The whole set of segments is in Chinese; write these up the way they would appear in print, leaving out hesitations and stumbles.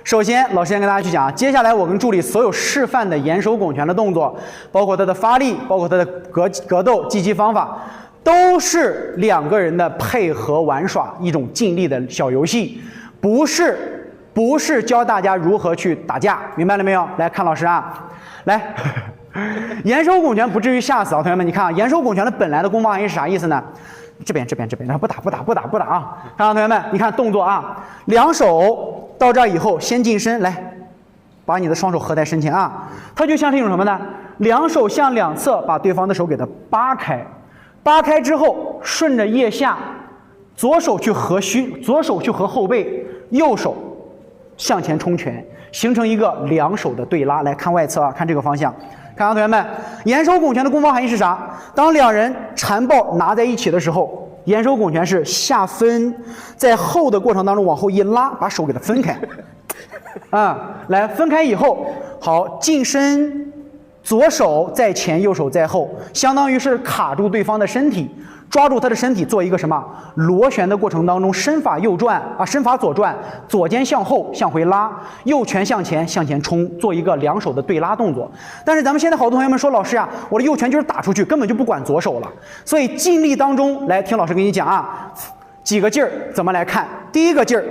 首先，老师先跟大家去讲啊，接下来我跟助理所有示范的严守拱拳的动作，包括它的发力，包括它的格斗击击方法，都是2个人的配合玩耍一种尽力的小游戏，不是教大家如何去打架，明白了没有？来看老师啊，来，严守拱拳不至于吓死啊，同学们，你看啊，严守拱拳的本来的攻防含义是啥意思呢？这边，然后不打啊！看啊，同学们，你看动作啊，两手到这儿以后，先近身，来，把你的双手合在身前啊，它就像是一种什么呢？两手向两侧，把对方的手给它扒开，扒开之后，顺着腋下，左手去合后背，右手向前冲拳，形成一个两手的对拉。来看外侧啊，看这个方向。看啊，同学们，严守拱拳的攻防含义是啥？当2人缠抱拿在一起的时候，严守拱拳是下分，在后的过程当中往后一拉，把手给它分开。来分开以后，好，近身，左手在前，右手在后，相当于是卡住对方的身体，抓住他的身体，做一个什么螺旋的过程当中，身法右转啊，身法左转，左肩向后向回拉，右拳向前冲，做一个两手的对拉动作。但是咱们现在好多同学们说，老师啊，我的右拳就是打出去，根本就不管左手了。所以尽力当中，来听老师给你讲啊，几个劲儿怎么来看。第一个劲儿，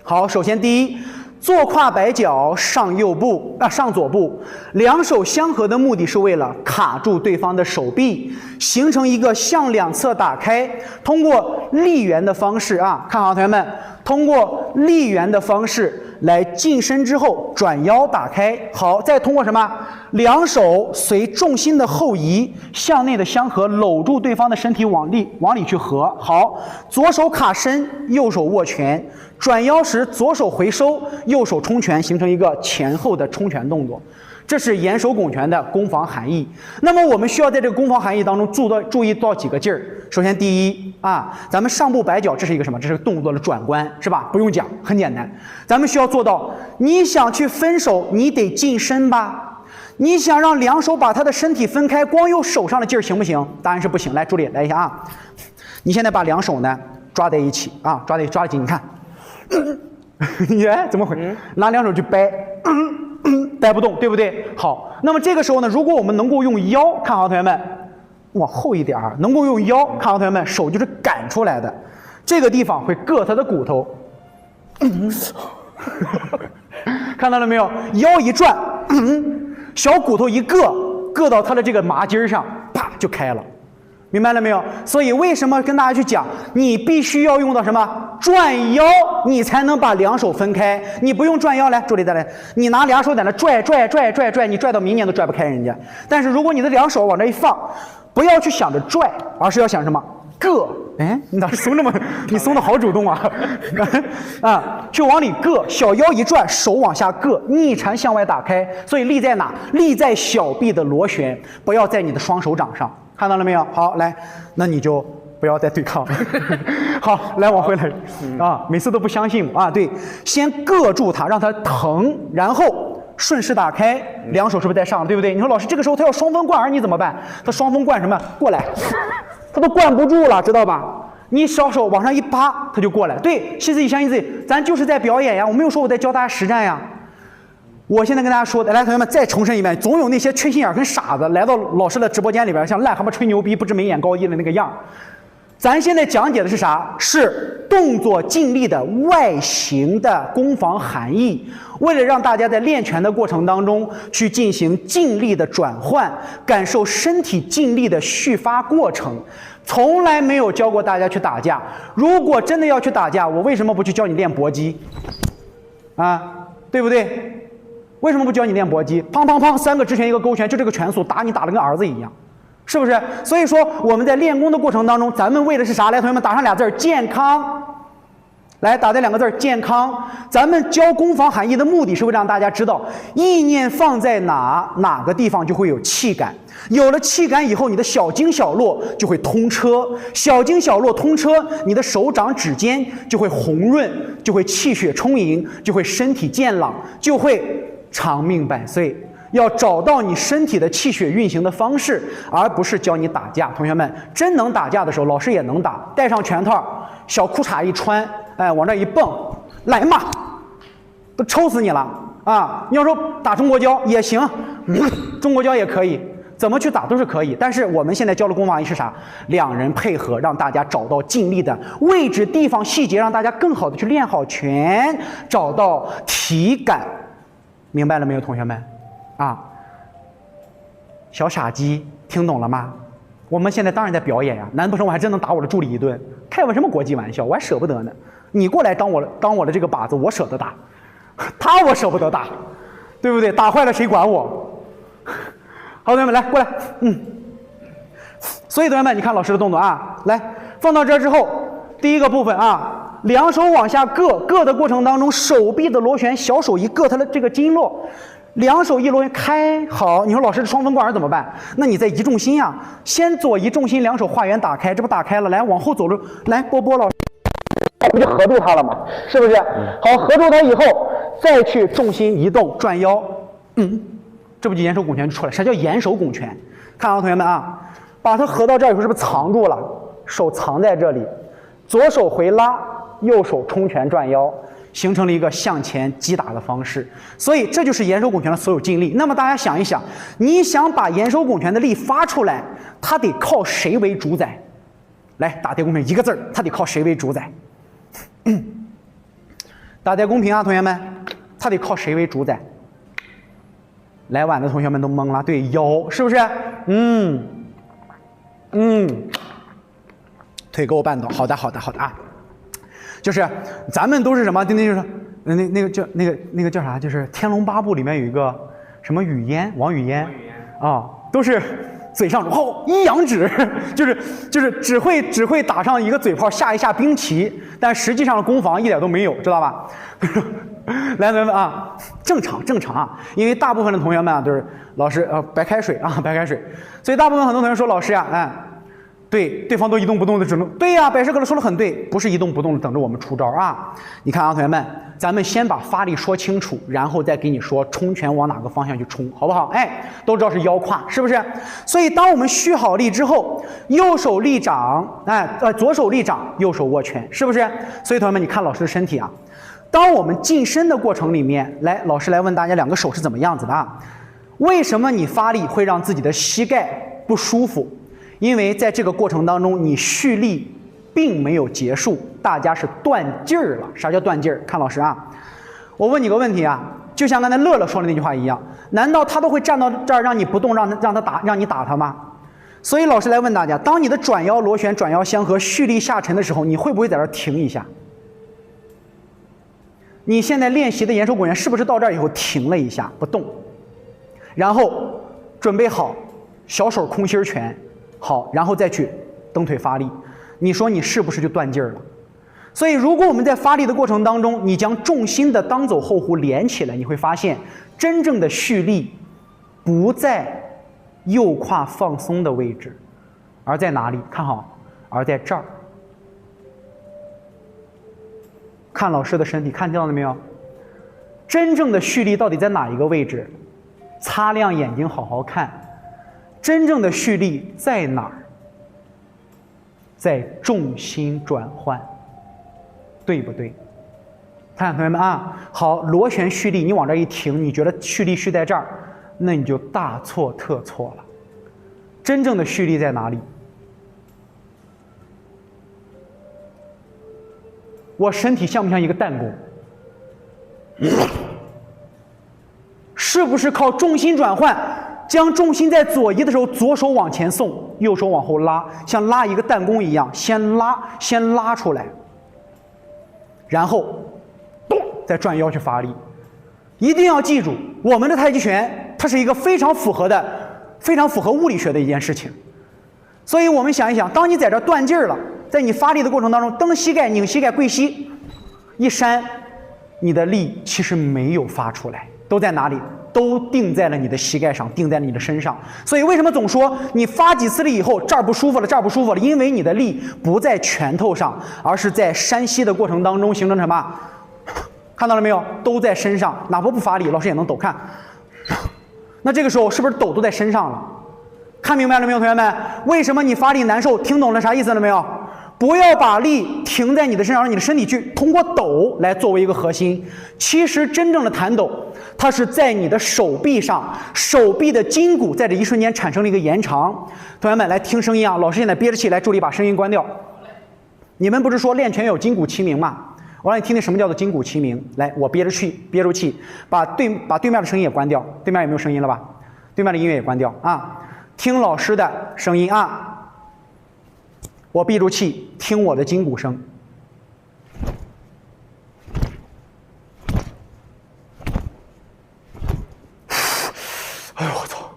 好，首先第一。坐胯摆脚上左步，两手相合的目的是为了卡住对方的手臂，形成一个向两侧打开，通过立圆的方式啊，看好同学们，通过立圆的方式来近身之后转腰打开，好，再通过什么？两手随重心的后移向内的相合，搂住对方的身体往里去合，好，左手卡身，右手握拳，转腰时左手回收，右手冲拳，形成一个前后的冲拳动作。这是严守拱拳的攻防含义。那么我们需要在这个攻防含义当中注意到几个劲儿。首先第一啊，咱们上步摆脚，这是一个什么？这是动作的转关，是吧？不用讲，很简单。咱们需要做到，你想去分手，你得近身吧？你想让两手把他的身体分开，光用手上的劲儿行不行？答案是不行。来，助理来一下啊！你现在把两手呢抓在一起啊，抓得紧，你看，怎么回事？拿两手去掰，掰不动，对不对？好，那么这个时候呢，如果我们能够用腰，看好同学们，往后一点儿，能够用腰，看好同学们，手就是赶出来的，这个地方会硌他的骨头，看到了没有？腰一转，小骨头一硌到他的这个麻筋上，啪就开了。明白了没有？所以为什么跟大家去讲，你必须要用到什么转腰，你才能把两手分开。你不用转腰，来，助理再来，你拿两手在那拽，你拽到明年都拽不开人家。但是如果你的两手往这一放，不要去想着拽，而是要想什么硌。哎，你咋松这么？你松的好主动啊！就往里硌，小腰一转，手往下硌，逆缠向外打开。所以力在哪？力在小臂的螺旋，不要在你的双手掌上。看到了没有？好，来，那你就不要再对抗了。好，来往回来啊！每次都不相信啊！对，先硌住它，让它疼，然后顺势打开，两手是不是在上？对不对？你说老师，这个时候他要双风贯耳，你怎么办？他双风贯什么？过来，他都灌不住了，知道吧？你小手往上一扒，他就过来。对，信自己相信自己，咱就是在表演呀，我没有说我在教大家实战呀。我现在跟大家说的，来，同学们再重申一遍，总有那些缺心眼跟傻子来到老师的直播间里边，像癞蛤蟆吹牛逼、不知眉眼高低的那个样。咱现在讲解的是啥？是动作尽力的外形的攻防含义。为了让大家在练拳的过程当中去进行尽力的转换，感受身体尽力的蓄发过程，从来没有教过大家去打架。如果真的要去打架，我为什么不去教你练搏击？啊，对不对？为什么不教你练搏击？砰砰砰，三个直拳一个勾拳，就这个拳速打你打得跟儿子一样，是不是？所以说我们在练功的过程当中，咱们为的是啥？来，同学们打上俩字健康。来，打这两个字健康。咱们教攻防含义的目的是为了让大家知道，意念放在哪个地方就会有气感。有了气感以后，你的小经小络就会通车，小经小络通车，你的手掌指尖就会红润，就会气血充盈，就会身体健朗，就会长命百岁。要找到你身体的气血运行的方式，而不是教你打架。同学们，真能打架的时候，老师也能打，带上拳套，小裤衩一穿，哎，往这一蹦，来嘛，都抽死你了啊！你要说打中国胶也行，中国胶也可以，怎么去打都是可以。但是我们现在教的攻防仪是啥？两人配合，让大家找到尽力的位置、地方、细节，让大家更好的去练好拳，找到体感。明白了没有，同学们？啊，小傻鸡，听懂了吗？我们现在当然在表演呀，难不成我还真能打我的助理一顿？开我什么国际玩笑？我还舍不得呢。你过来当我的这个靶子，我舍得打，他我舍不得打，对不对？打坏了谁管我？好，同学们来过来，所以同学们，你看老师的动作啊，来放到这之后，第一个部分啊，两手往下硌的过程当中，手臂的螺旋，小手一硌它的这个经络。两手一螺旋开，好，你说老师双分贯耳怎么办？那你再移重心呀，先左移重心，两手画圆打开，这不打开了？来，往后走路，来，波波老师，不就合住它了吗？是不是？好，合住它以后，再去重心移动转腰，这不就眼手拱拳出来？啥叫眼手拱拳？看啊，同学们啊，把它合到这儿以后，是不是藏住了？手藏在这里，左手回拉，右手冲拳转腰。形成了一个向前击打的方式，所以这就是眼手拱拳的所有劲力。那么大家想一想，你想把眼手拱拳的力发出来，它得靠谁为主宰？来，打在公屏一个字儿，它得靠谁为主宰？打在公屏啊，同学们，它得靠谁为主宰？来晚的同学们都懵了，对，腰是不是？腿给我绊倒，好的啊。就是咱们都是什么？那就是那个叫啥？就是《天龙八部》里面有一个什么语嫣，王语嫣啊，都是嘴上一扬指，就是只会打上一个嘴炮，下一下兵棋，但实际上的攻防一点都没有，知道吧？来，同学们啊，正常啊，因为大部分的同学们啊都是老师白开水，所以大部分很多同学说老师呀，对方都一动不动的，对呀，百事可乐说的很对，不是一动不动的等着我们出招啊！你看啊，同学们，咱们先把发力说清楚，然后再给你说冲拳往哪个方向去冲，好不好？都知道是腰胯，是不是？所以当我们蓄好力之后，右手立掌，左手立掌，右手握拳，是不是？所以同学们，你看老师的身体啊，当我们近身的过程里面，来，老师来问大家，两个手是怎么样子的啊？为什么你发力会让自己的膝盖不舒服？因为在这个过程当中，你蓄力并没有结束，大家是断劲儿了。啥叫断劲儿？看老师啊，我问你个问题啊，就像刚才乐乐说的那句话一样，难道他都会站到这儿让你不动，让你打他吗？所以老师来问大家，当你的转腰螺旋、转腰相合、蓄力下沉的时候，你会不会在这儿停一下？你现在练习的眼手拱拳是不是到这儿以后停了一下不动，然后准备好小手空心拳？好，然后再去蹬腿发力，你说你是不是就断劲儿了？所以如果我们在发力的过程当中，你将重心的当走后弧连起来，你会发现真正的蓄力不在右胯放松的位置，而在哪里？看好，而在这儿。看老师的身体，看到了没有？真正的蓄力到底在哪一个位置？擦亮眼睛，好好看。真正的蓄力在哪儿？在重心转换，对不对？看同学们啊，好，螺旋蓄力，你往这一停，你觉得蓄力蓄在这儿，那你就大错特错了。真正的蓄力在哪里？我身体像不像一个弹弓？是不是靠重心转换？将重心在左移的时候，左手往前送，右手往后拉，像拉一个弹弓一样，先拉出来，然后咚再转腰去发力。一定要记住，我们的太极拳它是一个非常符合物理学的一件事情。所以我们想一想，当你在这断劲儿了，在你发力的过程当中，蹬膝盖、拧膝盖、跪膝，一扇，你的力其实没有发出来，都在哪里？都定在了你的膝盖上，定在了你的身上。所以为什么总说你发几次力以后这儿不舒服了，这儿不舒服了？因为你的力不在拳头上，而是在山西的过程当中形成什么？看到了没有？都在身上，哪怕不发力，老师也能抖。看，那这个时候是不是抖都在身上了？看明白了没有，同学们？为什么你发力难受？听懂了啥意思了没有？不要把力停在你的身上，让你的身体去通过抖来作为一个核心。其实真正的弹抖，它是在你的手臂上，手臂的筋骨在这一瞬间产生了一个延长。同学们来听声音啊，老师现在憋着气，来助理把声音关掉。你们不是说练拳有筋骨齐鸣吗？我让你听听什么叫做筋骨齐鸣。来，我憋住气，把对面的声音也关掉。对面有没有声音了吧？对面的音乐也关掉啊！听老师的声音啊！我闭住气，听我的筋骨声。哎呦我操，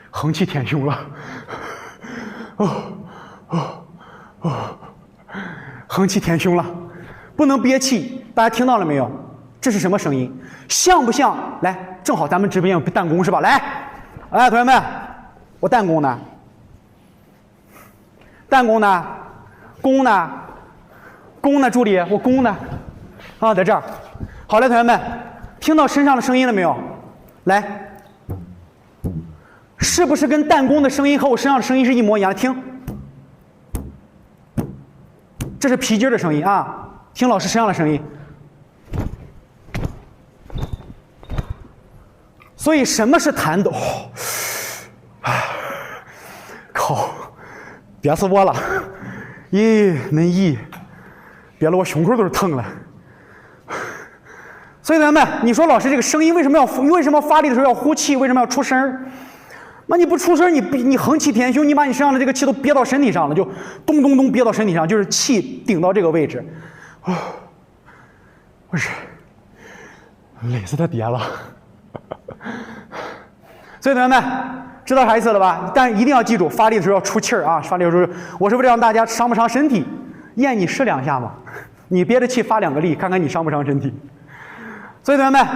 横气填胸了！横气填胸了，不能憋气。大家听到了没有？这是什么声音？像不像？来，正好咱们直播间有弹弓是吧？来，同学们，我弹弓呢？弹弓呢？弓呢？弓呢？助理，我弓呢？啊，在这儿。好嘞，同学们，听到身上的声音了没有？来，是不是跟弹弓的声音和我身上的声音是一模一样？听，这是皮筋的声音啊！听老师身上的声音。所以什么是弹抖？靠，憋死我了！咦，恁咦，憋得我胸口都是疼了。所以同学们，你说老师这个声音为什么要发力的时候要呼气？为什么要出声？那你不出声，你横气填胸，你把你身上的这个气都憋到身体上了，就咚咚咚憋到身体上，就是气顶到这个位置。不是，累死他爹了。所以同学们知道啥意思了吧？但一定要记住，发力的时候要出气儿啊！发力的时候，我是为了让大家伤不伤身体。验你试2下嘛，你憋着气发2个力，看看你伤不伤身体。所以同学们，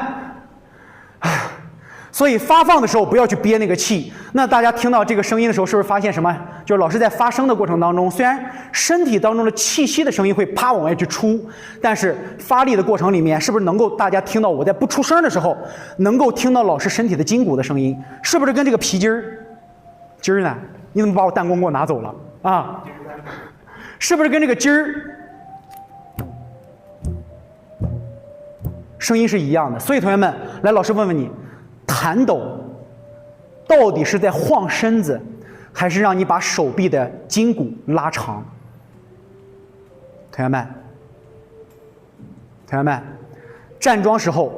所以发放的时候不要去憋那个气。那大家听到这个声音的时候，是不是发现什么？就是老师在发声的过程当中，虽然身体当中的气息的声音会啪往外去出，但是发力的过程里面，是不是能够大家听到我在不出声的时候，能够听到老师身体的筋骨的声音？是不是跟这个皮筋儿呢？你怎么把我弹弓给我拿走了啊？是不是跟这个筋儿声音是一样的？所以同学们，来，老师问问你，弹抖到底是在晃身子，还是让你把手臂的筋骨拉长？同学们，站桩时候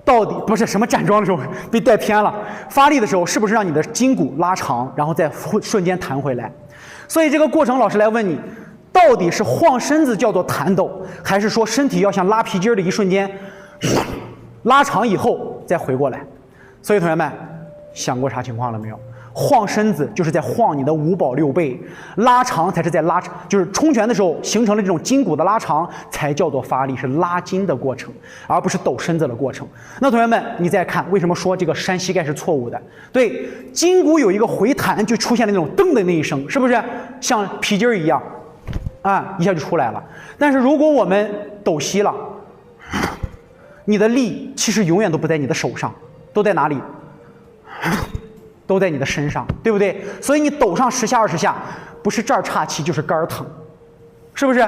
到底不是什么站桩的时候被带偏了，发力的时候是不是让你的筋骨拉长，然后再瞬间弹回来？所以这个过程，老师来问你，到底是晃身子叫做弹抖，还是说身体要像拉皮筋的一瞬间拉长以后再回过来？所以同学们想过啥情况了没有？晃身子就是在晃你的5宝6背，拉长才是在拉，就是冲拳的时候形成了这种筋骨的拉长，才叫做发力，是拉筋的过程，而不是抖身子的过程。那同学们，你再看，为什么说这个扇膝盖是错误的？对，筋骨有一个回弹，就出现了那种噔的那一声，是不是像皮筋一样啊，一下就出来了？但是如果我们抖膝了，你的力其实永远都不在你的手上，都在哪里？都在你的身上，对不对？所以你抖上10下20下，不是这儿岔气就是肝儿疼，是不是？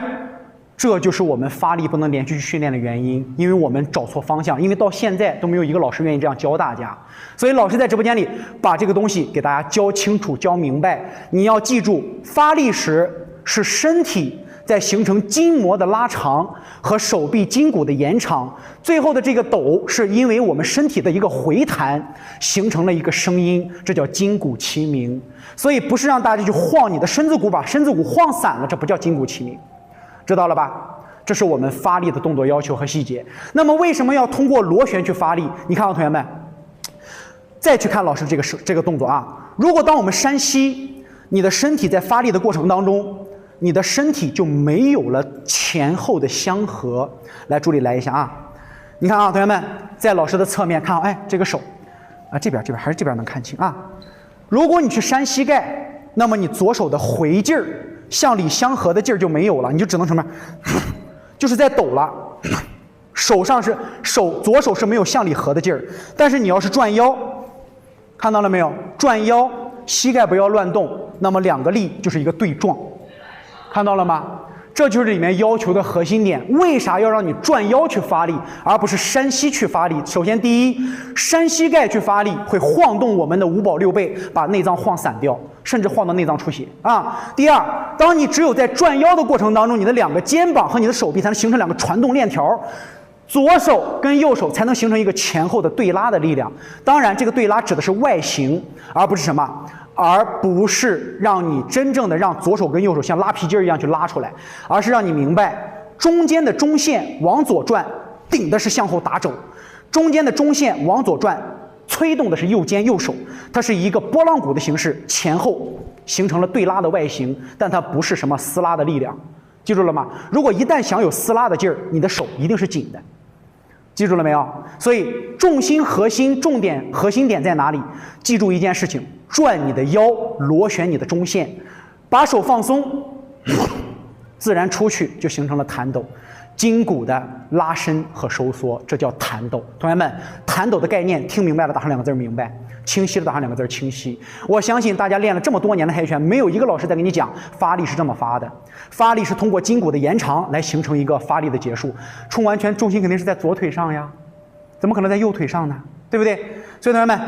这就是我们发力不能连续训练的原因，因为我们找错方向，因为到现在都没有一个老师愿意这样教大家。所以老师在直播间里把这个东西给大家教清楚、教明白。你要记住，发力时是身体在形成筋膜的拉长和手臂筋骨的延长，最后的这个抖是因为我们身体的一个回弹形成了一个声音，这叫筋骨齐鸣。所以不是让大家去晃你的身子骨，把身子骨晃散了，这不叫筋骨齐鸣，知道了吧？这是我们发力的动作要求和细节。那么为什么要通过螺旋去发力？你看到同学们，再去看老师这个动作啊。如果当我们扇膝，你的身体在发力的过程当中，你的身体就没有了前后的相合。来，助理来一下啊！你看啊，同学们，在老师的侧面看，哎，这个手啊，这边还是这边能看清啊。如果你去扇膝盖，那么你左手的回劲儿、向里相合的劲儿就没有了，你就只能什么，就是在抖了。左手是没有向里合的劲儿，但是你要是转腰，看到了没有？转腰，膝盖不要乱动，那么2个力就是一个对撞。看到了吗？这就是里面要求的核心点。为啥要让你转腰去发力，而不是山西去发力？首先，第一，山膝盖去发力会晃动我们的五宝六背，把内脏晃散掉，甚至晃到内脏出血啊。第二，当你只有在转腰的过程当中，你的两个肩膀和你的手臂才能形成两个传动链条，左手跟右手才能形成一个前后的对拉的力量。当然，这个对拉指的是外形，而不是什么。而不是让你真正的让左手跟右手像拉皮筋一样去拉出来，而是让你明白中间的中线往左转，顶的是向后打肘；中间的中线往左转，催动的是右肩右手。它是一个拨浪鼓的形式，前后形成了对拉的外形，但它不是什么撕拉的力量。记住了吗？如果一旦想有撕拉的劲儿，你的手一定是紧的。记住了没有？所以重心核心重点核心点在哪里？记住一件事情：转你的腰，螺旋你的中线，把手放松，自然出去，就形成了弹抖。筋骨的拉伸和收缩，这叫弹抖。同学们，弹抖的概念听明白了，打上两个字明白；清晰了，打上两个字清晰。我相信大家练了这么多年的太极拳，没有一个老师在跟你讲发力是这么发的。发力是通过筋骨的延长来形成一个发力的结束。冲完拳重心肯定是在左腿上呀，怎么可能在右腿上呢？对不对？所以同学们，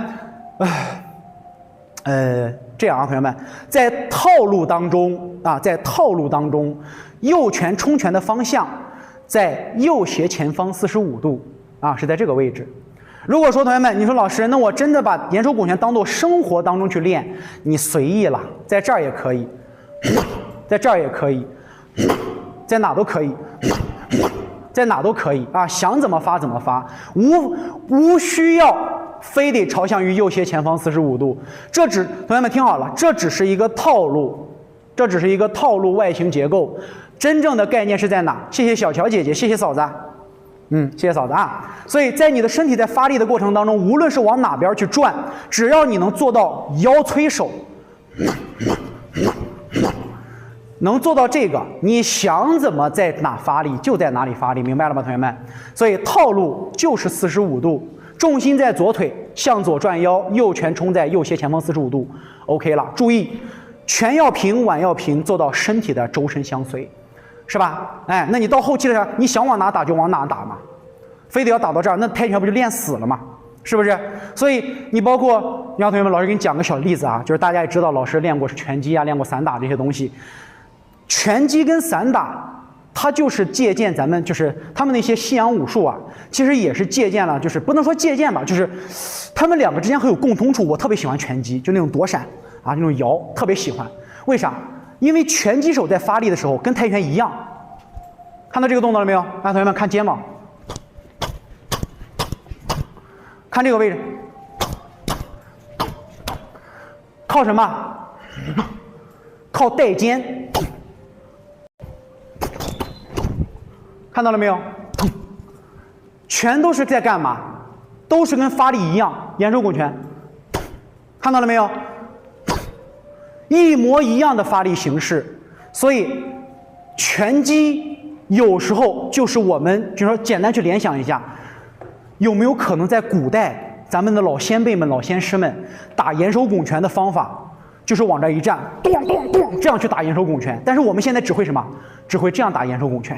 这样啊，同学们，在套路当中，右拳冲拳的方向在右斜前方45度啊，是在这个位置。如果说同学们，你说老师，那我真的把延手拱拳当做生活当中去练，你随意了，在这儿也可以，在这儿也可以，在哪都可以，在哪都可以啊，想怎么发怎么发，无需要非得朝向于右斜前方45度。同学们听好了，这只是一个套路，这只是一个套路外形结构，真正的概念是在哪？谢谢小乔姐姐，谢谢嫂子。谢谢嫂子啊。所以在你的身体在发力的过程当中，无论是往哪边去转，只要你能做到腰催手，能做到这个，你想怎么在哪发力就在哪里发力，明白了吗，同学们？所以套路就是45度，重心在左腿，向左转腰，右拳冲在右斜前方45度 ，OK 了。注意，拳要平，腕要平，做到身体的周身相随。是吧？哎，那你到后期的时候，你想往哪打就往哪打嘛，非得要打到这儿，那太极拳不就练死了吗？是不是？所以你包括，你让同学们，老师给你讲个小例子啊，就是大家也知道，老师练过是拳击啊，练过散打这些东西。拳击跟散打，它就是借鉴咱们就是他们那些西洋武术啊，其实也是借鉴了，就是不能说借鉴吧，就是他们两个之间很有共同处。我特别喜欢拳击，就那种躲闪啊，那种摇，特别喜欢。为啥？因为拳击手在发力的时候跟太极拳一样，看到这个动作了没有？啊，同学们看肩膀，看这个位置，靠什么？靠带肩，看到了没有？全都是在干嘛？都是跟发力一样，延手拱拳，看到了没有？一模一样的发力形式。所以拳击有时候就是我们就说简单去联想一下，有没有可能在古代咱们的老先辈们老先师们打延手拱拳的方法就是往这一站，咚咚咚，这样去打延手拱拳？但是我们现在只会什么？只会这样打延手拱拳。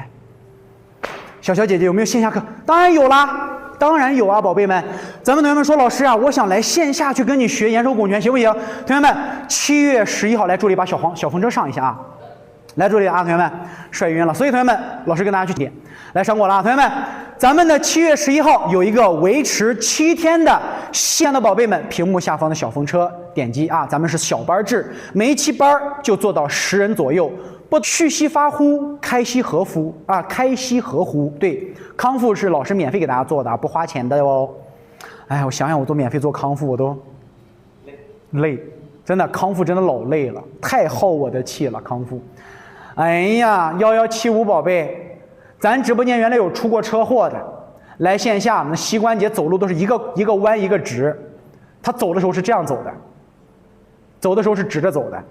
小姐姐有没有线下课？当然有啦，当然有啊，宝贝们。咱们同学们说，老师啊，我想来线下去跟你学延手拱拳，行不行？同学们，7月11号来助理把小风车上一下啊，来助理啊，同学们帅晕了。所以同学们，老师跟大家去点，来上过了啊，同学们，咱们的7月11号有一个维持7天的线的宝贝们，屏幕下方的小风车点击啊，咱们是小班制，每一期班就做到10人左右。不蓄息发呼，开息合呼啊，开息合呼。对，康复是老师免费给大家做的，不花钱的哦。哎，我想想，我都免费做康复，我都累，真的康复真的老累了，太耗我的气了康复。哎呀，1175宝贝，咱直播间原来有出过车祸的，来线下那膝关节走路都是一个弯一个直，他走的时候是这样走的，走的时候是直着走的。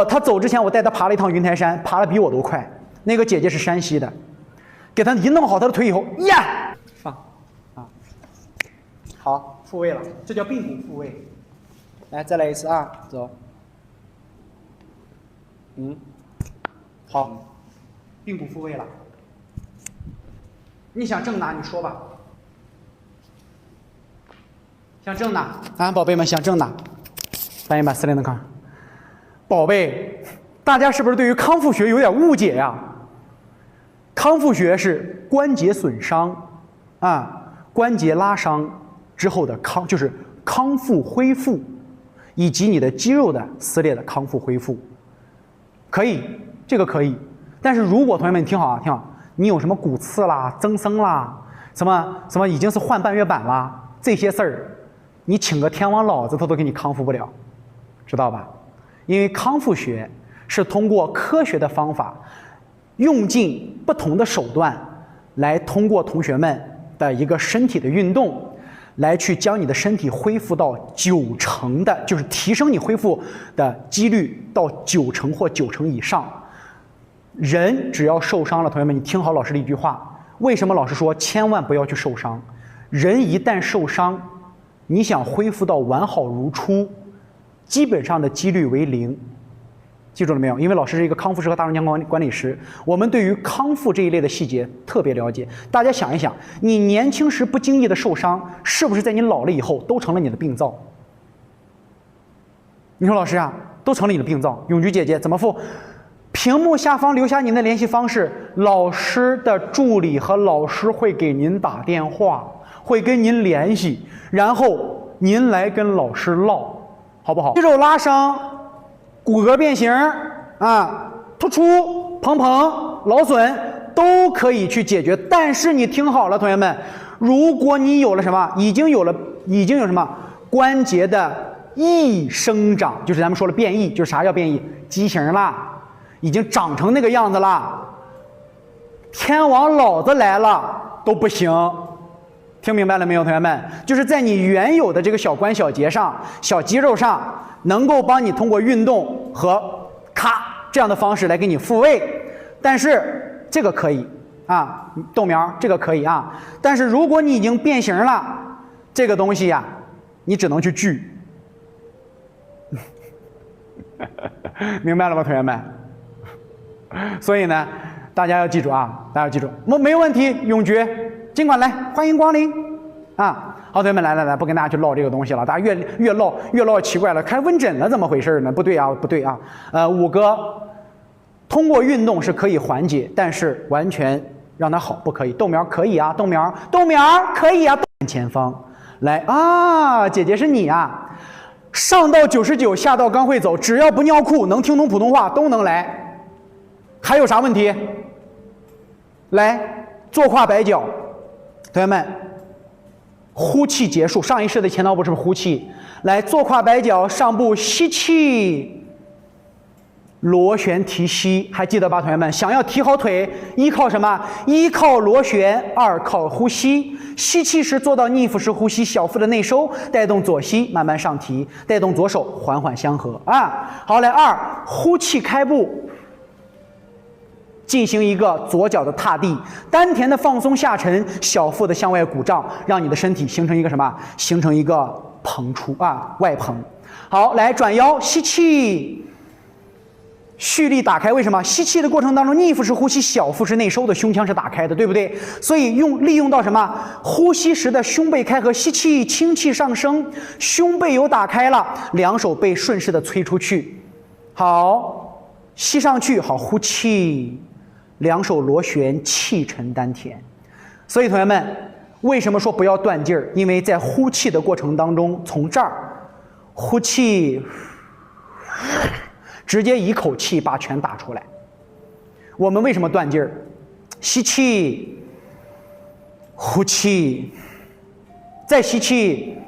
他走之前，我带他爬了一趟云台山，爬得比我都快。那个姐姐是山西的，给他一弄好他的腿以后，呀，放啊，好，复位了，这叫髌骨复位。来，再来一次啊，走，好，髌骨复位了。你想正哪？你说吧。想正哪？啊，宝贝们想正哪？翻译把司令的看。宝贝，大家是不是对于康复学有点误解呀？康复学是关节损伤啊，关节拉伤之后的就是康复恢复，以及你的肌肉的撕裂的康复恢复。可以，这个可以。但是如果同学们你听好啊，听好，你有什么骨刺啦、增生啦，什么已经是换半月板啦，这些事儿，你请个天王老子他都给你康复不了，知道吧？因为康复学是通过科学的方法，用尽不同的手段，来通过同学们的一个身体的运动，来去将你的身体恢复到90%的，就是提升你恢复的几率到90%或90%以上。人只要受伤了，同学们，你听好老师的一句话：为什么老师说千万不要去受伤？人一旦受伤，你想恢复到完好如初，基本上的几率为0。记住了没有？因为老师是一个康复师和大肠腔管理师，我们对于康复这一类的细节特别了解。大家想一想，你年轻时不经意的受伤，是不是在你老了以后都成了你的病灶？你说老师啊，都成了你的病灶。永菊姐姐怎么复？屏幕下方留下您的联系方式，老师的助理和老师会给您打电话，会跟您联系，然后您来跟老师唠，好不好？肌肉拉伤、骨骼变形啊、突出、膨劳损都可以去解决。但是你听好了，同学们，如果你有了什么，已经有什么关节的异生长，就是咱们说了变异，就是啥叫变异？畸形啦。已经长成那个样子了，天王老子来了都不行，听明白了没有，同学们？就是在你原有的这个小关小节上、小肌肉上，能够帮你通过运动和咔这样的方式来给你复位，但是这个可以啊，豆苗这个可以啊，但是如果你已经变形了，这个东西呀，你只能去锯，明白了吗，同学们？所以呢，大家要记住啊，大家要记住，没有问题，永菊尽管来，欢迎光临啊！好，同学们，来，不跟大家去唠这个东西了，大家越唠奇怪了，开问诊了，怎么回事呢？不对啊，五哥，通过运动是可以缓解，但是完全让它好不可以。豆苗可以啊，豆苗可以啊，前方来啊，姐姐是你啊，上到99，下到刚会走，只要不尿裤，能听懂普通话都能来。还有啥问题？来，坐胯摆脚，同学们，呼气结束。上一式的前脑部是不是呼气？来，坐胯摆脚，上部吸气，螺旋提膝，还记得吧，同学们？想要提好腿，依靠什么？依靠螺旋，二靠呼吸。吸气时做到逆腹式呼吸，小腹的内收，带动左膝慢慢上提，带动左手缓缓相合啊。好，来二，呼气开步。进行一个左脚的踏地，丹田的放松下沉，小腹的向外鼓胀，让你的身体形成一个什么？形成一个膨出啊，外膨。好，来转腰，吸气，蓄力打开。为什么？吸气的过程当中，逆腹式呼吸，小腹是内收的，胸腔是打开的，对不对？所以利用到什么？呼吸时的胸背开合，吸气，清气上升，胸背有打开了，两手背顺势的催出去。好，吸上去，好，呼气。两手螺旋，气沉丹田。所以同学们，为什么说不要断劲儿？因为在呼气的过程当中，从这儿呼气，直接一口气把拳打出来。我们为什么断劲儿？吸气，呼气，再吸气，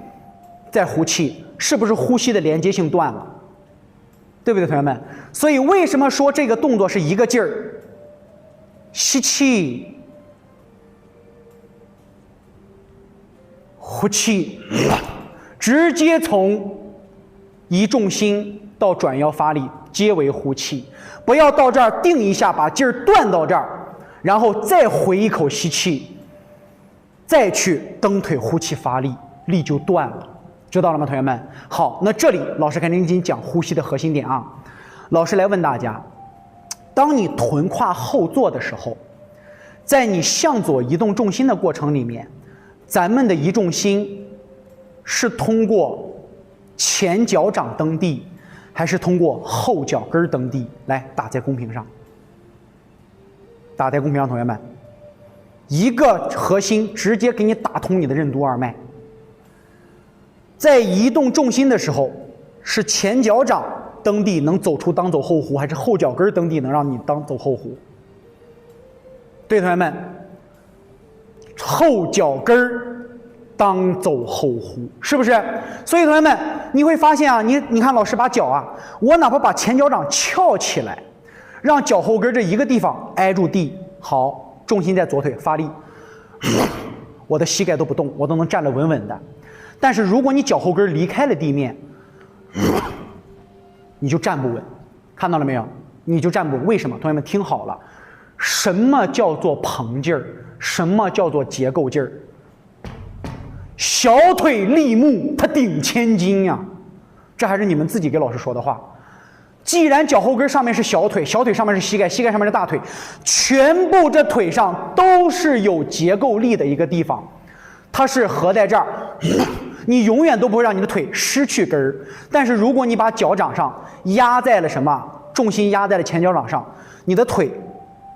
再呼气，是不是呼吸的连接性断了？对不对，同学们？所以为什么说这个动作是一个劲儿？吸气，呼气，直接从移重心到转腰发力皆为呼气，不要到这儿定一下把劲儿断到这儿，然后再回一口吸气，再去蹬腿呼气发力，力就断了，知道了吗，同学们？好，那这里老师赶紧讲呼吸的核心点啊。老师来问大家，当你臀胯后坐的时候，在你向左移动重心的过程里面，咱们的移重心是通过前脚掌蹬地，还是通过后脚跟蹬地？来，打在公屏上，打在公屏上，同学们，一个核心直接给你打通你的任督二脉。在移动重心的时候，是前脚掌蹬地能走出当走后弧，还是后脚跟蹬地能让你当走后弧？对，同学们，后脚跟当走后弧，是不是？所以同学们，你会发现啊，你看老师把脚啊，我哪怕把前脚掌翘起来，让脚后跟这一个地方挨住地，好，重心在左腿发力，我的膝盖都不动，我都能站得稳稳的。但是如果你脚后跟离开了地面，你就站不稳，看到了没有？你就站不稳。为什么？同学们听好了，什么叫做棚劲儿？什么叫做结构劲儿？小腿立木，它顶千斤呀！这还是你们自己给老师说的话。既然脚后跟上面是小腿，小腿上面是膝盖，膝盖上面是大腿，全部这腿上都是有结构力的一个地方，它是合在这儿。你永远都不会让你的腿失去根儿，但是如果你把脚掌上压在了什么，重心压在了前脚掌上，你的腿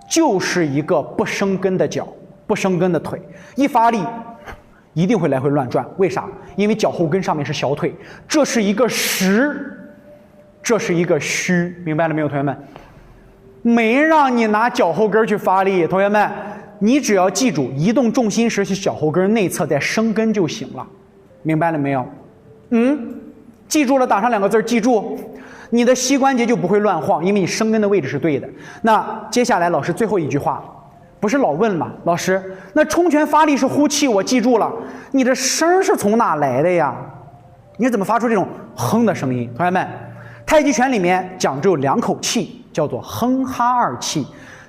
就是一个不生根的脚，不生根的腿，一发力一定会来回乱转。为啥？因为脚后跟上面是小腿，这是一个实，这是一个虚，明白了没有，同学们？没让你拿脚后跟去发力，同学们，你只要记住，移动重心时是脚后跟内侧在生根就行了。明白了没有？记住了，打上2个字，记住，你的膝关节就不会乱晃，因为你生根的位置是对的。那接下来老师最后一句话，不是老问吗？老师，那冲拳发力是呼气，我记住了，你的声是从哪来的呀？你怎么发出这种哼的声音？同学们，太极拳里面讲究2口气，叫做哼哈2气。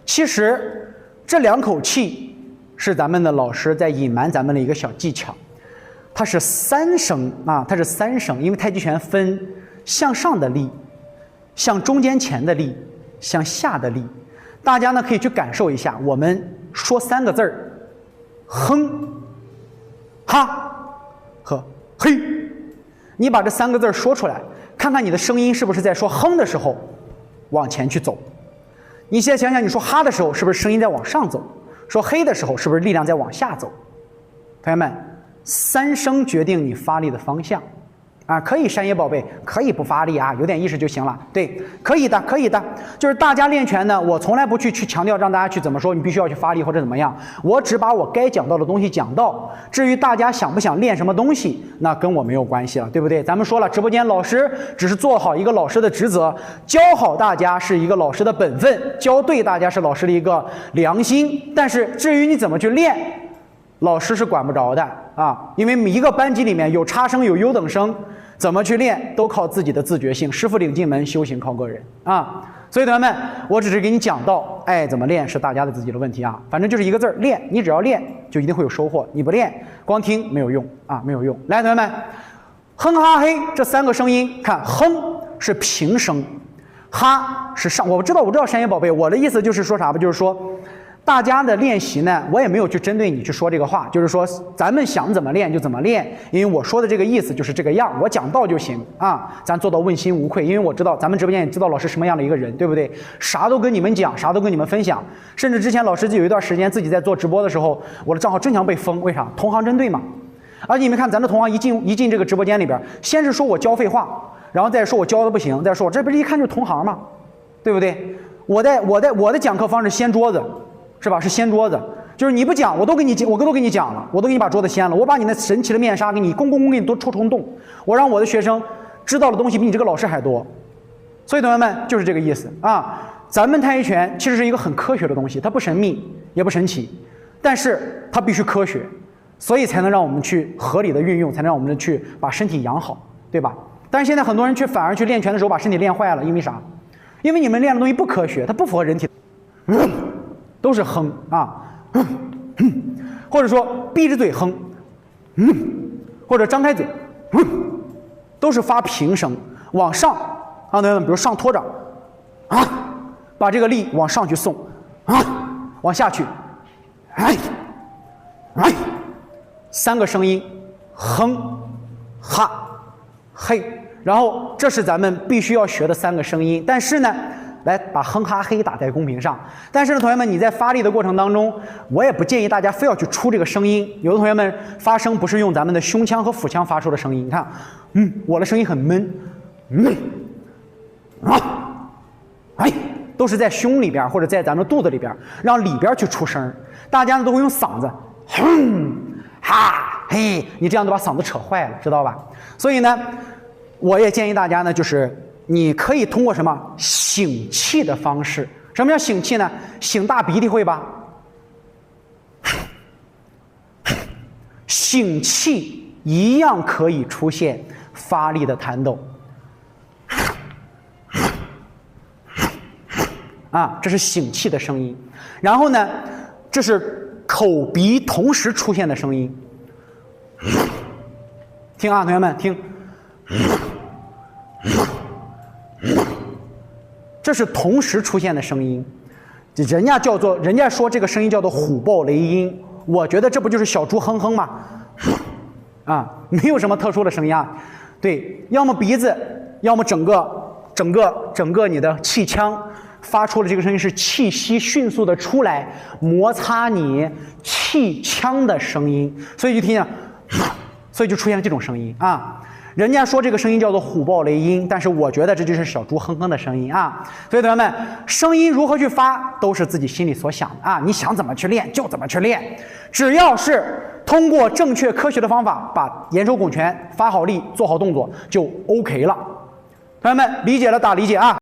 其实这2口气是咱们的老师在隐瞒咱们的一个小技巧。它是3声啊，它是3声，因为太极拳分向上的力、向中间前的力、向下的力。大家呢可以去感受一下，我们说3个字儿，哼、哈和嘿。你把这3个字说出来，看看你的声音是不是在说哼的时候往前去走。你现在想想，你说哈的时候是不是声音在往上走？说嘿的时候是不是力量在往下走？同学们，3声决定你发力的方向，啊，可以山野宝贝，可以不发力啊，有点意识就行了。对，可以的，可以的。就是大家练拳呢，我从来不去强调让大家去怎么说，你必须要去发力或者怎么样，我只把我该讲到的东西讲到。至于大家想不想练什么东西，那跟我没有关系了，对不对？咱们说了，直播间老师只是做好一个老师的职责，教好大家是一个老师的本分，教对大家是老师的一个良心。但是至于你怎么去练，老师是管不着的啊，因为每一个班级里面有差生有优等生，怎么去练都靠自己的自觉性，师傅领进门，修行靠个人啊。所以同学们，我只是给你讲到，怎么练是大家的自己的问题啊，反正就是一个字儿练，你只要练就一定会有收获，你不练光听没有用啊，没有用。来，同学们，哼哈嘿这3个声音，看哼是平声，哈是上，我知道山野宝贝，我的意思就是说啥吧，就是说大家的练习呢，我也没有去针对你去说这个话，就是说咱们想怎么练就怎么练，因为我说的这个意思就是这个样，我讲到就行啊，咱做到问心无愧，因为我知道咱们直播间也知道老师什么样的一个人，对不对？啥都跟你们讲，啥都跟你们分享，甚至之前老师就有一段时间自己在做直播的时候，我的账号经常被封，为啥？同行针对嘛。而且你们看咱的同行一进这个直播间里边，先是说我教废话，然后再说我教的不行，再说我这不是一看就是同行嘛，对不对？我的讲课方式掀桌子。是吧？是掀桌子，就是你不讲，我都给你讲了，我都给你把桌子掀了，我把你那神奇的面纱给你公给你多戳冲洞，我让我的学生知道的东西比你这个老师还多。所以同学们就是这个意思啊。咱们太极拳其实是一个很科学的东西，它不神秘也不神奇，但是它必须科学，所以才能让我们去合理的运用，才能让我们去把身体养好，对吧？但是现在很多人反而去练拳的时候把身体练坏了，因为啥？因为你们练的东西不科学，它不符合人体。都是哼啊，或者说闭着嘴哼，或者张开嘴，都是发平声往上啊，同学们，比如上托掌啊，把这个力往上去送，啊，往下去，哎，哎，3个声音，哼，哈，嘿。然后这是咱们必须要学的3个声音，但是呢，来把哼哈嘿打在公屏上。但是呢，同学们，你在发力的过程当中，我也不建议大家非要去出这个声音。有的同学们发声不是用咱们的胸腔和腹腔发出的声音，你看，我的声音很闷，哎，都是在胸里边或者在咱们肚子里边，让里边去出声。大家呢都会用嗓子，哼，哈，嘿，你这样都把嗓子扯坏了，知道吧？所以呢，我也建议大家呢，就是你可以通过什么擤气的方式。什么叫擤气呢？擤大鼻涕会吧？擤气一样可以出现发力的弹抖。啊，这是擤气的声音。然后呢，这是口鼻同时出现的声音。听啊，同学们听。这是同时出现的声音，人家说这个声音叫做虎豹雷音，我觉得这不就是小猪哼哼吗？啊，没有什么特殊的声音啊。对，要么鼻子，要么整个你的气腔发出的这个声音是气息迅速的出来，摩擦你气腔的声音，所以就听见，所以就出现这种声音啊。人家说这个声音叫做虎豹雷音，但是我觉得这就是小猪哼哼的声音啊。所以同学们，声音如何去发，都是自己心里所想的啊。你想怎么去练就怎么去练，只要是通过正确科学的方法，把眼手拱拳发好力，做好动作，就 OK 了。同学们理解了打理解啊。